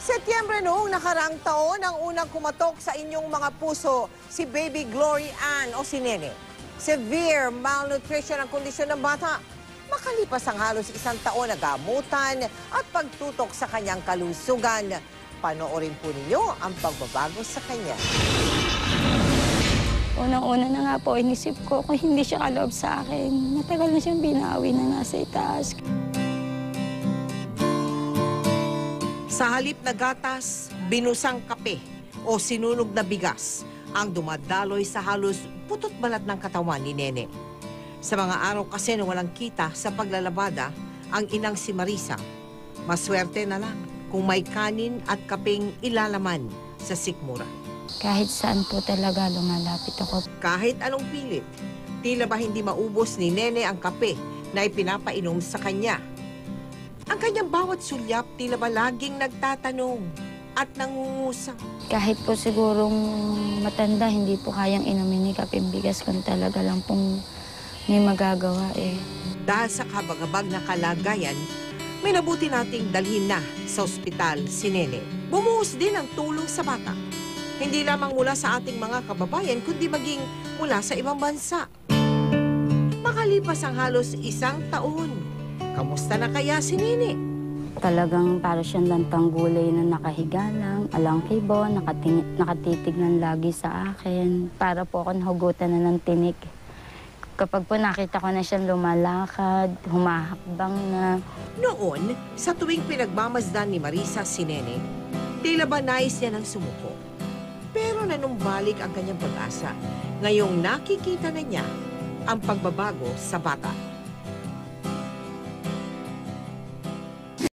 Setyembre noong nakaraang taon ang unang kumatok sa inyong mga puso si Baby Glory Ann o si Nene. Severe malnutrition ang kondisyon ng bata. Makalipas ang halos isang taon na gamutan at pagtutok sa kanyang kalusugan. Panoorin po ninyo ang pagbabago sa kanya. Unang-una na nga po, inisip ko kung hindi siya kaloob sa akin. Matagal na siyang binawi na nasa itaas. Sa halip na gatas, binusang kape o sinunog na bigas ang dumadaloy sa halos putot balat ng katawan ni Nene. Sa mga araw kasi na walang kita sa paglalabada, ang inang si Marisa, maswerte na lang kung may kanin at kapeng ilalaman sa sikmura. Kahit saan po talaga lumalapit ako. Kahit anong pilit, tila ba hindi maubos ni Nene ang kape na ipinapainom sa kanya. Ang kanyang bawat sulyap tila ba laging nagtatanong at nangungusap. Kahit po sigurong matanda, hindi po kayang inumin ni kapeng bigas kung talaga lang pong may magagawa eh. Dahil sa kabagabag na kalagayan, may nabuti nating dalhin na sa ospital si Nene. Bumuhos din ang tulong sa bata. Hindi lamang mula sa ating mga kababayan, kundi maging mula sa ibang bansa. Makalipas ang halos isang taon, kamusta na kaya si Nene? Talagang para siyang lantang gulay na nakahiga lang, alangkibo, nakatitignan lagi sa akin. Para po ako nahugutan na ng tinik. Kapag po nakita ko na siyang lumalakad, humahakbang na. Noon, sa tuwing pinagmamasdan ni Marisa si Nene, tila ba nais niya ng sumuko. Pero nanumbalik ang kanyang pag-asa. Ngayong nakikita na niya ang pagbabago sa bata.